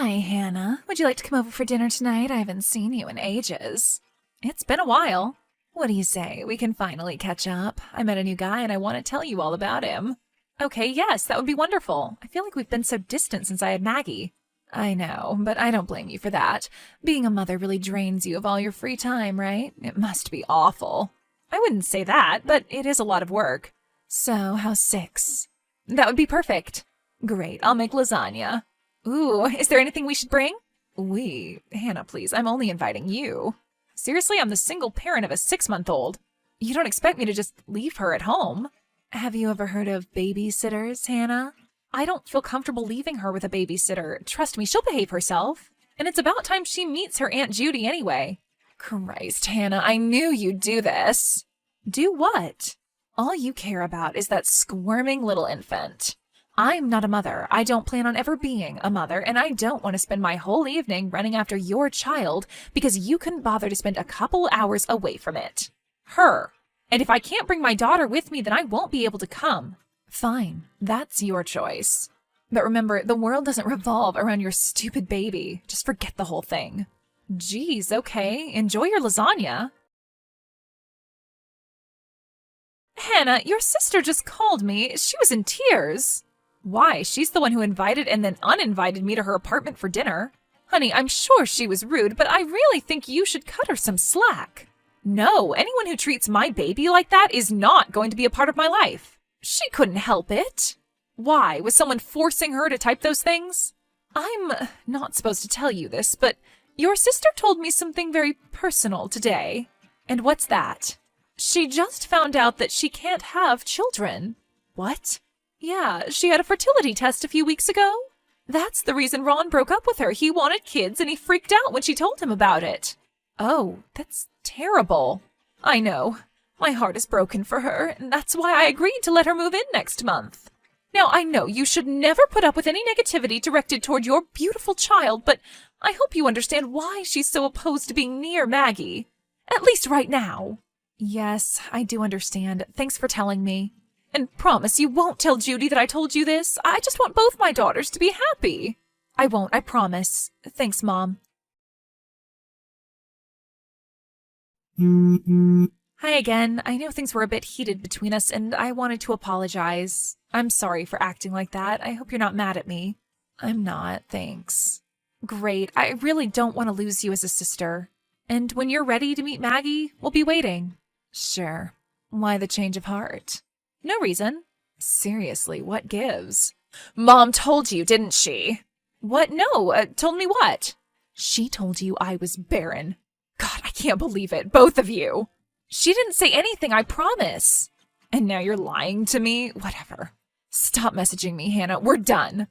Hi, Hannah. Would you like to come over for dinner tonight? I haven't seen you in ages. It's been a while. What do you say? We can finally catch up. I met a new guy and I want to tell you all about him. Okay, yes, that would be wonderful. I feel like we've been so distant since I had Maggie. I know, but I don't blame you for that. Being a mother really drains you of all your free time, right? It must be awful. I wouldn't say that, but it is a lot of work. So, how's 6? That would be perfect. Great, I'll make lasagna. Ooh, is there anything we should bring? Hannah, please, I'm only inviting you. Seriously, I'm the single parent of a 6-month-old. You don't expect me to just leave her at home. Have you ever heard of babysitters, Hannah? I don't feel comfortable leaving her with a babysitter. Trust me, she'll behave herself. And it's about time she meets her Aunt Judy anyway. Christ, Hannah, I knew you'd do this. Do what? All you care about is that squirming little infant. I'm not a mother. I don't plan on ever being a mother, and I don't want to spend my whole evening running after your child because you couldn't bother to spend a couple hours away from it. Her. And if I can't bring my daughter with me, then I won't be able to come. Fine, that's your choice. But remember, the world doesn't revolve around your stupid baby. Just forget the whole thing. Geez, okay, enjoy your lasagna. Hannah, your sister just called me. She was in tears. Why? She's the one who invited and then uninvited me to her apartment for dinner. Honey, I'm sure she was rude, but I really think you should cut her some slack. No, anyone who treats my baby like that is not going to be a part of my life. She couldn't help it. Why? Was someone forcing her to type those things? I'm not supposed to tell you this, but your sister told me something very personal today. And what's that? She just found out that she can't have children. What? Yeah, she had a fertility test a few weeks ago. That's the reason Ron broke up with her. He wanted kids and he freaked out when she told him about it. Oh, that's terrible. I know. My heart is broken for her, and that's why I agreed to let her move in next month. Now, I know you should never put up with any negativity directed toward your beautiful child, but I hope you understand why she's so opposed to being near Maggie. At least right now. Yes, I do understand. Thanks for telling me. And promise you won't tell Judy that I told you this. I just want both my daughters to be happy. I won't, I promise. Thanks, Mom. Hi again. I know things were a bit heated between us, and I wanted to apologize. I'm sorry for acting like that. I hope you're not mad at me. I'm not, thanks. Great. I really don't want to lose you as a sister. And when you're ready to meet Maggie, we'll be waiting. Sure. Why the change of heart? No reason. Seriously, what gives? Mom told you, didn't she? What? No, told me what? She told you I was barren. God, I can't believe it, both of you. She didn't say anything, I promise. And now you're lying to me? Whatever. Stop messaging me, Hannah. We're done.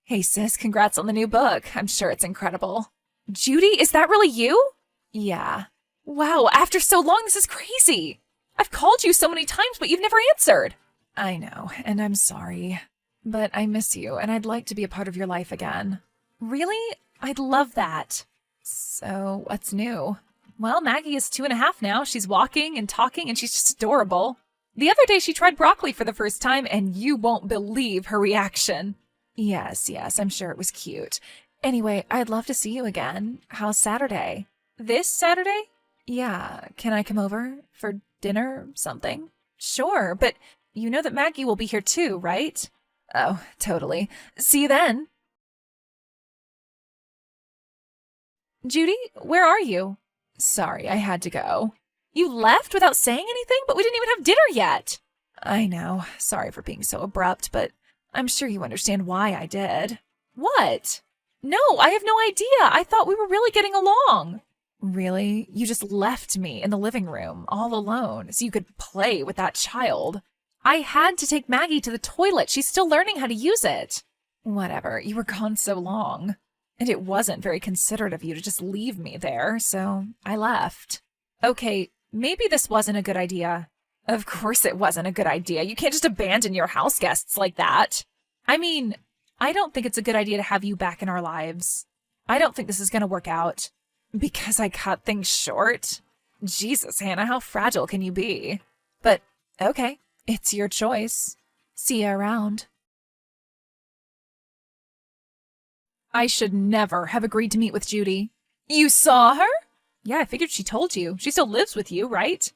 Hey, sis, congrats on the new book. I'm sure it's incredible. Judy, is that really you? Yeah. Wow, after so long, this is crazy. I've called you so many times, but you've never answered. I know, and I'm sorry. But I miss you, and I'd like to be a part of your life again. Really? I'd love that. So, what's new? Well, Maggie is 2.5 now. She's walking and talking, and she's just adorable. The other day, she tried broccoli for the first time, and you won't believe her reaction. Yes, I'm sure it was cute. Anyway, I'd love to see you again. How's Saturday? This Saturday? Yeah, can I come over for dinner or something? Sure, but you know that Maggie will be here too, right? Oh, totally. See you then. Judy, where are you? Sorry, I had to go. You left without saying anything? But we didn't even have dinner yet. I know. Sorry for being so abrupt, but I'm sure you understand why I did. What? No, I have no idea. I thought we were really getting along. Really? You just left me in the living room all alone so you could play with that child. I had to take Maggie to the toilet. She's still learning how to use it. Whatever. You were gone so long. And it wasn't very considerate of you to just leave me there, so I left. Okay, maybe this wasn't a good idea. Of course it wasn't a good idea. You can't just abandon your house guests like that. I mean, I don't think it's a good idea to have you back in our lives. I don't think this is going to work out. Because I cut things short? Jesus, Hannah, how fragile can you be? But, okay, it's your choice. See you around. I should never have agreed to meet with Judy. You saw her? Yeah, I figured she told you. She still lives with you, right?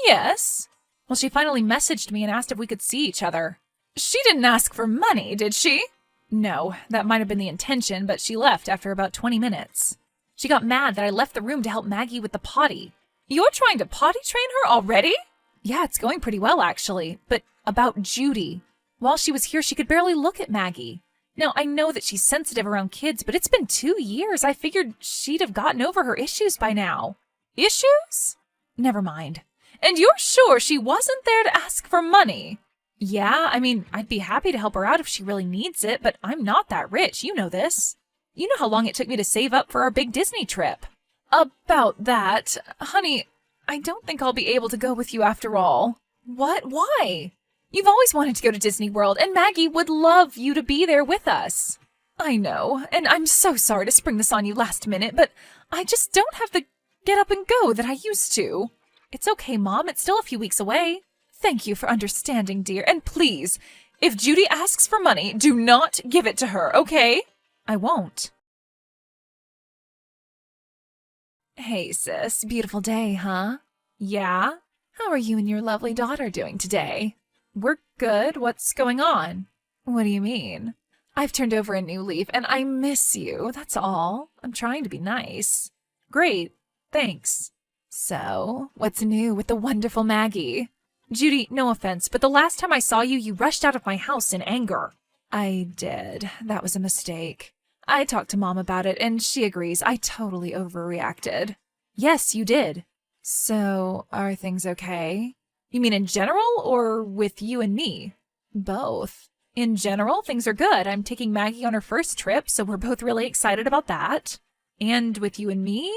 Yes. Well, she finally messaged me and asked if we could see each other. She didn't ask for money, did she? No, that might have been the intention, but she left after about 20 minutes. She got mad that I left the room to help Maggie with the potty. You're trying to potty train her already? Yeah, it's going pretty well, actually. But about Judy. While she was here, she could barely look at Maggie. Now, I know that she's sensitive around kids, but it's been 2 years. I figured she'd have gotten over her issues by now. Issues? Never mind. And you're sure she wasn't there to ask for money? Yeah, I mean, I'd be happy to help her out if she really needs it, but I'm not that rich. You know this. You know how long it took me to save up for our big Disney trip. About that, honey, I don't think I'll be able to go with you after all. What? Why? You've always wanted to go to Disney World, and Maggie would love you to be there with us. I know, and I'm so sorry to spring this on you last minute, but I just don't have the get up and go that I used to. It's okay, Mom. It's still a few weeks away. Thank you for understanding, dear. And please, if Judy asks for money, do not give it to her, okay? I won't. Hey, sis. Beautiful day, huh? Yeah? How are you and your lovely daughter doing today? We're good. What's going on? What do you mean? I've turned over a new leaf, and I miss you. That's all. I'm trying to be nice. Great. Thanks. So, what's new with the wonderful Maggie? Judy, no offense, but the last time I saw you, you rushed out of my house in anger. I did. That was a mistake. I talked to Mom about it, and she agrees. I totally overreacted. Yes, you did. So, are things okay? You mean in general, or with you and me? Both. In general, things are good. I'm taking Maggie on her first trip, so we're both really excited about that. And with you and me,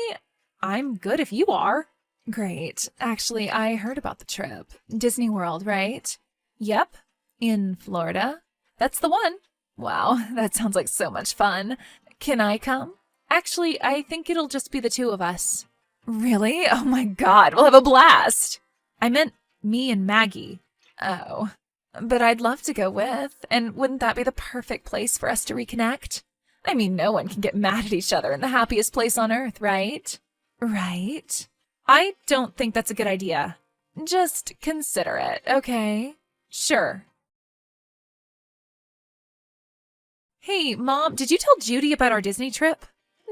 I'm good if you are. Great. Actually, I heard about the trip. Disney World, right? Yep. In Florida. That's the one. Wow, that sounds like so much fun. Can I come? Actually, I think it'll just be the two of us. Really? Oh my God, we'll have a blast. I meant me and Maggie. Oh, but I'd love to go with, and wouldn't that be the perfect place for us to reconnect? I mean, no one can get mad at each other in the happiest place on earth, right? Right. I don't think that's a good idea. Just consider it, okay? Sure. Hey, Mom, did you tell Judy about our Disney trip?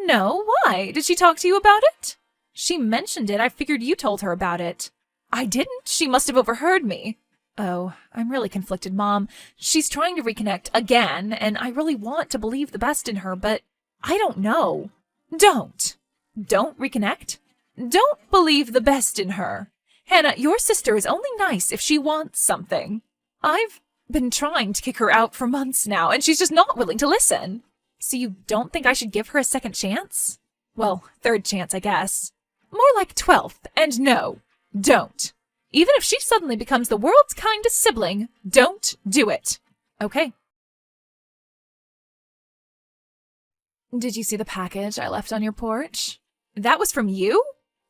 No, why? Did she talk to you about it? She mentioned it. I figured you told her about it. I didn't. She must have overheard me. Oh, I'm really conflicted, Mom. She's trying to reconnect again, and I really want to believe the best in her, but I don't know. Don't reconnect? Don't believe the best in her. Hannah, your sister is only nice if she wants something. I've been trying to kick her out for months now, and she's just not willing to listen. So you don't think I should give her a second chance? Well, third chance, I guess. More like 12th, and no, don't. Even if she suddenly becomes the world's kindest sibling, don't do it. Okay. Did you see the package I left on your porch? That was from you?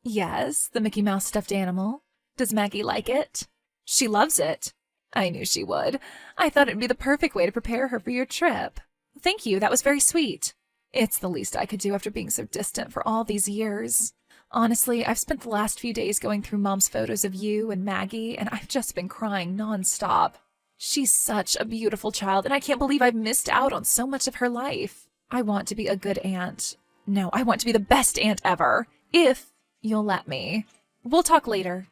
Yes, the Mickey Mouse stuffed animal. Does Maggie like it? She loves it. I knew she would. I thought it'd be the perfect way to prepare her for your trip. Thank you, that was very sweet. It's the least I could do after being so distant for all these years. Honestly, I've spent the last few days going through Mom's photos of you and Maggie, and I've just been crying nonstop. She's such a beautiful child, and I can't believe I've missed out on so much of her life. I want to be a good aunt. No, I want to be the best aunt ever. If you'll let me. We'll talk later.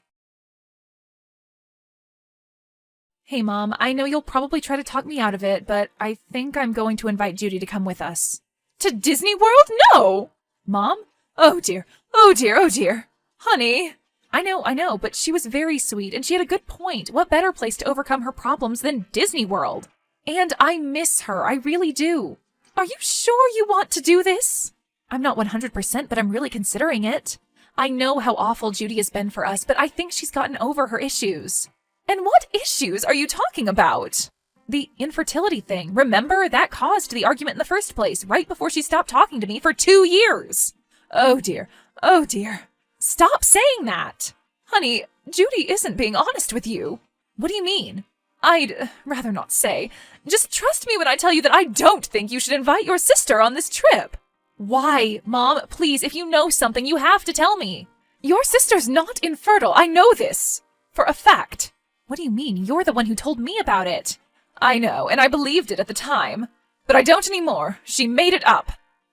Hey, Mom, I know you'll probably try to talk me out of it, but I think I'm going to invite Judy to come with us. To Disney World? No! Mom? Oh dear, oh dear, oh dear. Honey. I know, but she was very sweet, and she had a good point. What better place to overcome her problems than Disney World? And I miss her, I really do. Are you sure you want to do this? I'm not 100%, but I'm really considering it. I know how awful Judy has been for us, but I think she's gotten over her issues. And what issues are you talking about? The infertility thing. Remember? That caused the argument in the first place, right before she stopped talking to me for 2 years. Oh dear. Oh dear. Stop saying that. Honey, Judy isn't being honest with you. What do you mean? I'd rather not say. Just trust me when I tell you that I don't think you should invite your sister on this trip. Why, Mom? Please, if you know something, you have to tell me. Your sister's not infertile. I know this. For a fact. What do you mean? You're the one who told me about it. I know, and I believed it at the time. But I don't anymore. She made it up.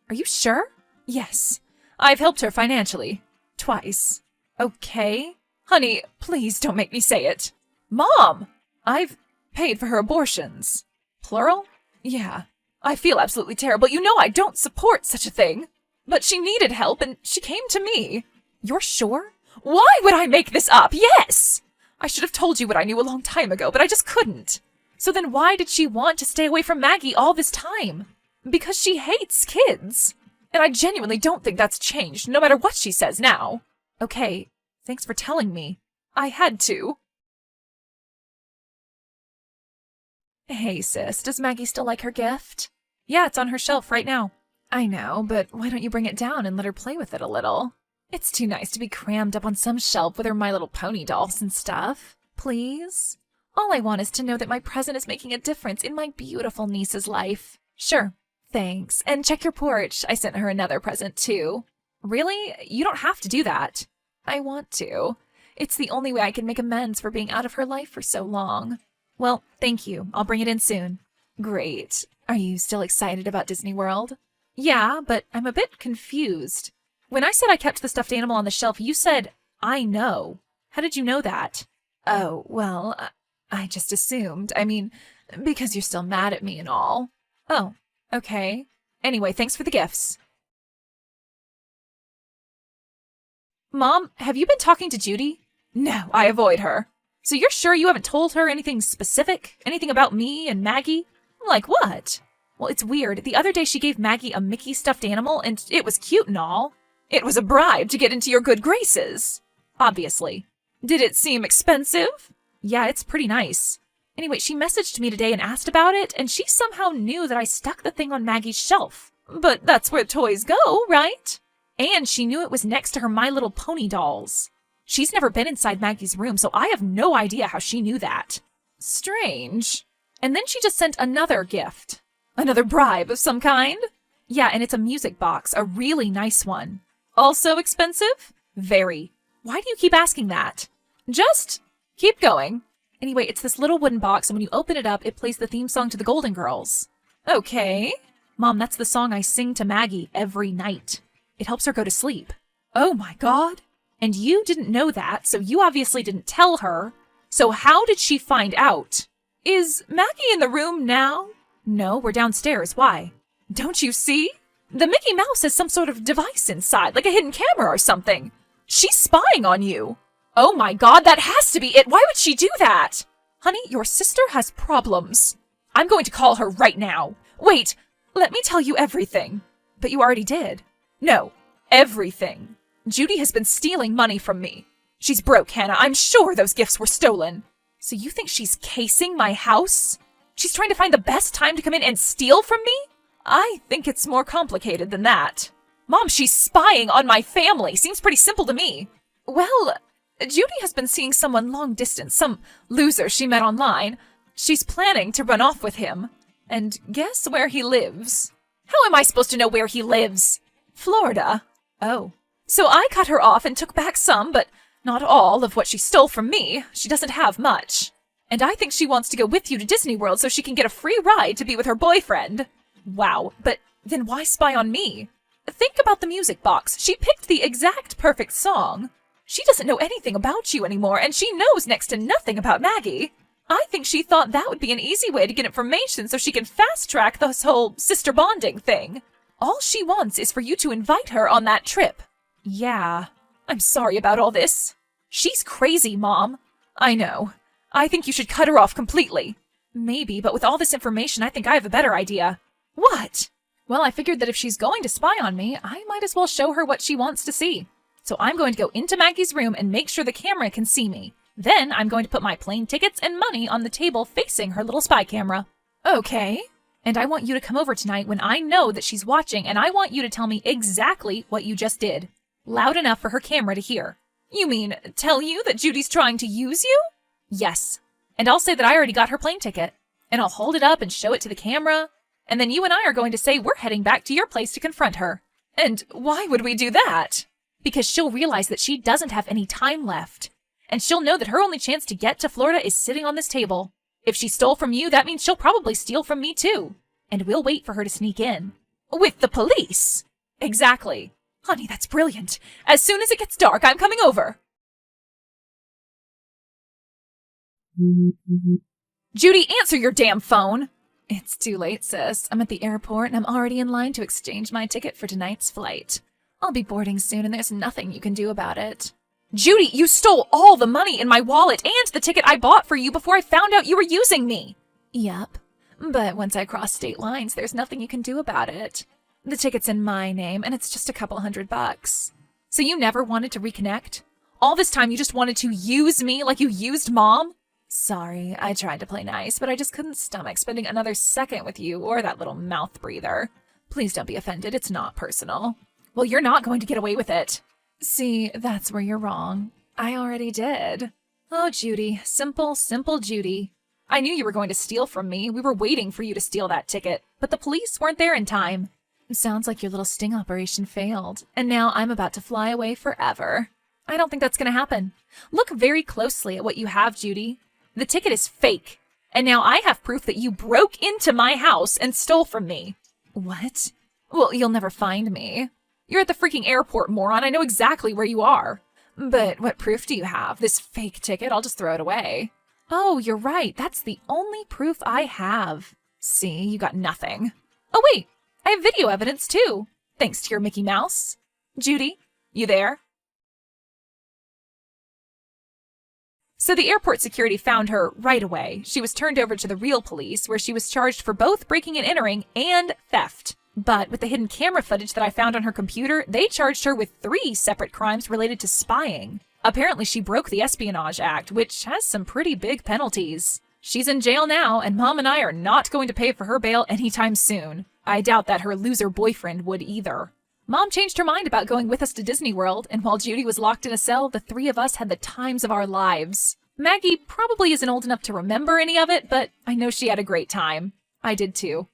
Are you sure? Yes. I've helped her financially. Twice. Okay? Honey, please don't make me say it. Mom! I've paid for her abortions. Plural? Yeah. I feel absolutely terrible. You know I don't support such a thing. But she needed help and she came to me. You're sure? Why would I make this up? Yes! I should have told you what I knew a long time ago, but I just couldn't. So then why did she want to stay away from Maggie all this time? Because she hates kids. And I genuinely don't think that's changed, no matter what she says now. Okay, thanks for telling me. I had to. Hey, sis, does Maggie still like her gift? Yeah, it's on her shelf right now. I know, but why don't you bring it down and let her play with it a little? It's too nice to be crammed up on some shelf with her My Little Pony dolls and stuff. Please? All I want is to know that my present is making a difference in my beautiful niece's life. Sure. Thanks. And check your porch. I sent her another present, too. Really? You don't have to do that. I want to. It's the only way I can make amends for being out of her life for so long. Well, thank you. I'll bring it in soon. Great. Are you still excited about Disney World? Yeah, but I'm a bit confused. When I said I kept the stuffed animal on the shelf, you said, I know. How did you know that? Oh, well, I just assumed. I mean, because you're still mad at me and all. Oh, okay. Anyway, thanks for the gifts. Mom, have you been talking to Judy? No, I avoid her. So you're sure you haven't told her anything specific? Anything about me and Maggie? Like what? Well, it's weird. The other day she gave Maggie a Mickey stuffed animal, and it was cute and all. It was a bribe to get into your good graces. Obviously. Did it seem expensive? Yeah, it's pretty nice. Anyway, she messaged me today and asked about it, and she somehow knew that I stuck the thing on Maggie's shelf. But that's where toys go, right? And she knew it was next to her My Little Pony dolls. She's never been inside Maggie's room, so I have no idea how she knew that. Strange. And then she just sent another gift. Another bribe of some kind? Yeah, and it's a music box, a really nice one. Also expensive? Very. Why do you keep asking that? Just keep going. Anyway, it's this little wooden box, and when you open it up, it plays the theme song to the Golden Girls. Okay. Mom, that's the song I sing to Maggie every night. It helps her go to sleep. Oh my God. And you didn't know that, so you obviously didn't tell her. So how did she find out? Is Maggie in the room now? No, we're downstairs. Why? Don't you see? The Mickey Mouse has some sort of device inside, like a hidden camera or something. She's spying on you. Oh my God, that has to be it. Why would she do that? Honey, your sister has problems. I'm going to call her right now. Wait, let me tell you everything. But you already did. No, everything. Judy has been stealing money from me. She's broke, Hannah. I'm sure those gifts were stolen. So you think she's casing my house? She's trying to find the best time to come in and steal from me? I think it's more complicated than that. Mom, she's spying on my family. Seems pretty simple to me. Well, Judy has been seeing someone long distance, some loser she met online. She's planning to run off with him. And guess where he lives? How am I supposed to know where he lives? Florida. Oh. So I cut her off and took back some, but not all of what she stole from me. She doesn't have much. And I think she wants to go with you to Disney World so she can get a free ride to be with her boyfriend. Wow, but then why spy on me? Think about the music box. She picked the exact perfect song. She doesn't know anything about you anymore, and she knows next to nothing about Maggie. I think she thought that would be an easy way to get information so she can fast-track this whole sister bonding thing. All she wants is for you to invite her on that trip. Yeah, I'm sorry about all this. She's crazy, Mom. I know. I think you should cut her off completely. Maybe, but with all this information, I think I have a better idea. What? Well, I figured that if she's going to spy on me, I might as well show her what she wants to see. So I'm going to go into Maggie's room and make sure the camera can see me. Then I'm going to put my plane tickets and money on the table facing her little spy camera. Okay. And I want you to come over tonight when I know that she's watching, and I want you to tell me exactly what you just did. Loud enough for her camera to hear. You mean, tell you that Judy's trying to use you? Yes. And I'll say that I already got her plane ticket. And I'll hold it up and show it to the camera. And then you and I are going to say we're heading back to your place to confront her. And why would we do that? Because she'll realize that she doesn't have any time left. And she'll know that her only chance to get to Florida is sitting on this table. If she stole from you, that means she'll probably steal from me too. And we'll wait for her to sneak in. With the police! Exactly. Honey, that's brilliant. As soon as it gets dark, I'm coming over. Judy, answer your damn phone! It's too late, sis. I'm at the airport and I'm already in line to exchange my ticket for tonight's flight. I'll be boarding soon and there's nothing you can do about it. Judy, you stole all the money in my wallet and the ticket I bought for you before I found out you were using me. Yep. But once I cross state lines, there's nothing you can do about it. The ticket's in my name and it's just a couple $100. So you never wanted to reconnect? All this time you just wanted to use me like you used Mom? Sorry, I tried to play nice, but I just couldn't stomach spending another second with you or that little mouth breather. Please don't be offended, it's not personal. Well, you're not going to get away with it. See, that's where you're wrong. I already did. Oh, Judy, simple Judy. I knew you were going to steal from me. We were waiting for you to steal that ticket, but the police weren't there in time. Sounds like your little sting operation failed, and now I'm about to fly away forever. I don't think that's going to happen. Look very closely at what you have, Judy. The ticket is fake, and now I have proof that you broke into my house and stole from me. What? Well, you'll never find me. You're at the freaking airport, moron. I know exactly where you are. But what proof do you have? This fake ticket? I'll just throw it away. Oh, you're right. That's the only proof I have. See, you got nothing. Oh, wait. I have video evidence, too. Thanks to your Mickey Mouse. Judy, you there? So the airport security found her right away. She was turned over to the real police, where she was charged for both breaking and entering and theft. But with the hidden camera footage that I found on her computer, they charged her with 3 separate crimes related to spying. Apparently she broke the Espionage Act, which has some pretty big penalties. She's in jail now, and Mom and I are not going to pay for her bail anytime soon. I doubt that her loser boyfriend would either. Mom changed her mind about going with us to Disney World, and while Judy was locked in a cell, the 3 of us had the times of our lives. Maggie probably isn't old enough to remember any of it, but I know she had a great time. I did too.